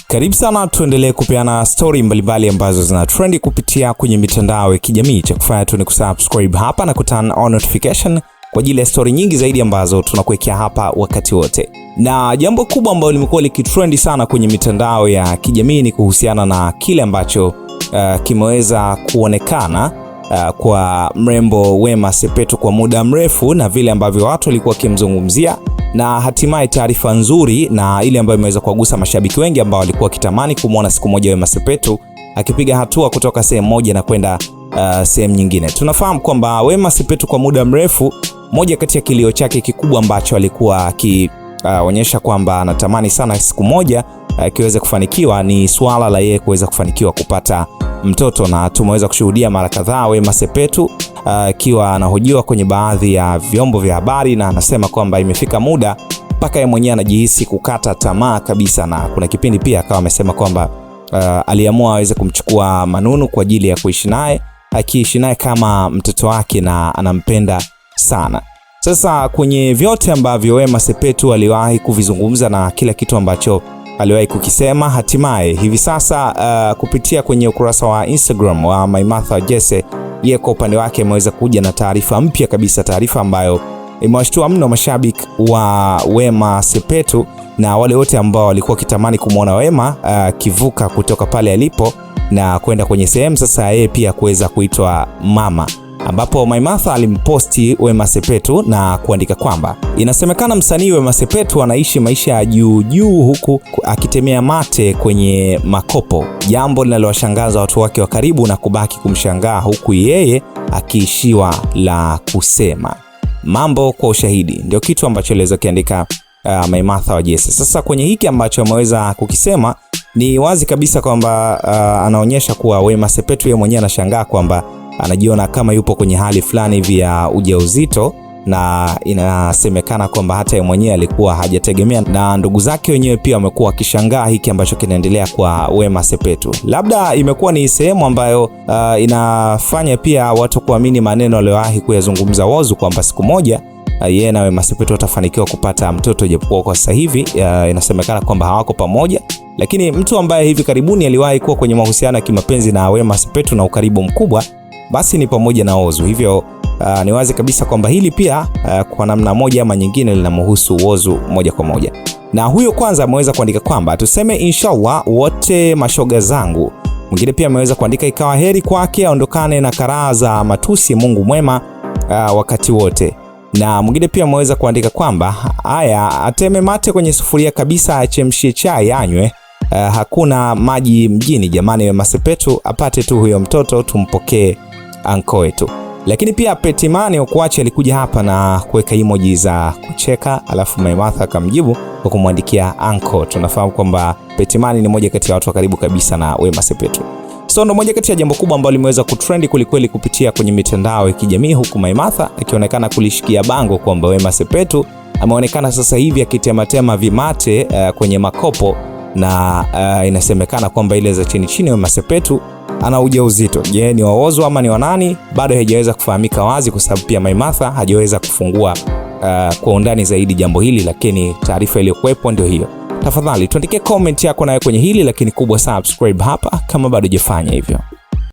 Karibu sana, tuendelee kupeana story mbalimbali ambazo zina trendi kupitia kwenye mitandao ya kijamii. Cha kufanya tu ni kusubscribe hapa na kuturn on notification kwa ajili ya story nyingi zaidi ambazo tunakuwekea hapa wakati wote. Na jambo kubwa ambalo limekuwa likitrendi sana kwenye mitandao ya kijamii ni kuhusiana na kile ambacho kimeweza kuonekana kwa mrembo Wema Sepetu kwa muda mrefu na vile ambavyo watu walikuwa kimzungumzia, na hatimaye taarifa nzuri na ile ambayo imeweza kuwagusa mashabiki wengi ambao walikuwa kitamani kumuona siku moja Wema Sepetu akipiga hatua kutoka sehemu moja na kwenda sehemu nyingine. Tunafahamu kwamba Wema Sepetu kwa muda mrefu, moja kati ya kilio chake kikubwa ambacho alikuwa akionyesha kwamba anatamani sana siku moja kiweze kufanikiwa ni swala la yeye kuweza kufanikiwa kupata mtoto, na tumeweza kushuhudia mara kadhaa Wema Sepetu akiwa anahojiwa kwenye baadhi ya vyombo vya habari na anasema kwamba imefika muda mpaka yeye mwenyewe anajihisi kukata tamaa kabisa, na kuna kipindi pia akawa amesema kwamba aliamua aweze kumchukua Manunu kwa ajili ya kuishi naye, akiishi naye kama mtoto wake na anampenda sana. Sasa kwenye vyote ambavyo Wema Sepetu aliwahi kuvizungumza na kila kitu ambacho aliwahi kukisema, hatimaye hivi sasa kupitia kwenye ukurasa wa Instagram wa Maimartha Jesse, yeye kwa upande wake ameweza kuja na taarifa mpya kabisa, taarifa ambayo imewashtua mno mashabiki wa Wema Sepetu na wale wote ambao walikuwa kitamani kumuona Wema kivuka kutoka pale alipo na kwenda kwenye sehemu sasa yeye pia kuweza kuitwa mama, ambapo Maimartha alimposti Wema Sepetu na kuandika kwamba inasemekana msanii Wema Sepetu anaishi maisha ya juu huku akitemea mate kwenye makopo, jambo linalowashangaza watu wake wa karibu na kubaki kumshangaa, huku yeye akiishiwa la kusema. Mambo kwa ushahidi ndio kitu ambacho aliweza kuandika Maimartha wa Jesse. Sasa kwenye hiki ambacho ameweza kukisema ni wazi kabisa kwamba anaonyesha kuwa Wema Sepetu yeye mwenyewe anashangaa kwamba anajiona kama yupo kwenye hali fulani hivi ya ujauzito, na inasemekana kwamba hata yeye mwenyewe alikuwa hajategemea, na ndugu zake wenyewe pia wamekuwa wakishangaa hiki ambacho kinaendelea kwa Wema Sepetu. Labda imekuwa ni sehemu ambayo inafanya pia watu kuamini maneno aliyowahi kuyazungumza Whozu kwamba siku moja yeye na Wema Sepetu watafanikiwa kupata mtoto, japokuwa kwa sasa hivi inasemekana kwamba hawako pamoja. Lakini mtu ambaye hivi karibuni aliwahi kuwa kwenye mahusiano ya kimapenzi na Wema Sepetu na ukaribu mkubwa basi ni pamoja na Whozu. Hivyo ni wazi kabisa kwamba hili pia kwa namna moja ama nyingine linamhusu Whozu moja kwa moja. Na huyo kwanza ameweza kuandika kwamba tuseme inshallah wote mashoga zangu. Mwingine pia ameweza kuandika ikawa heri kwake aondokane na karaha za matusi, Mungu mwema wakati wote. Na mwingine pia ameweza kuandika kwamba haya ateme mate kwenye sufuria kabisa, achemshie chai anywe, hakuna maji mjini jamani, Wema Sepetu apate tu huyo mtoto tumpokee anko wetu. Lakini pia Petimani Okuache alikuja hapa na kuweka emoji za kucheka, alafu Maimartha akamjibu kwa kumwandikia anko. Tunafahamu kwamba Petimani ni moja kati ya watu wa karibu kabisa na Wema Sepetu. So ndo moja kati ya jambo kubwa ambalo limeweza kutrendi kulikweli kupitia kwenye mitandao ya kijamii, huku Maimartha akionekana kulishikia bango kwamba Wema Sepetu ameonekana sasa hivi akitematema vimate kwenye makopo, na inasemekana kwamba ile za chini chini Wema Sepetu ana ujauzito. Je, ni wa Whozu ama ni wa nani? Bado haijaweza kufahamika wazi, kwa sababu pia Maimartha hajaweza kufungua kwa undani zaidi jambo hili, lakini taarifa iliyokuwepo ndio hiyo. Tafadhali tuandikie comment yako nayo kwenye hili, lakini kubwa subscribe hapa kama bado hujafanya hivyo.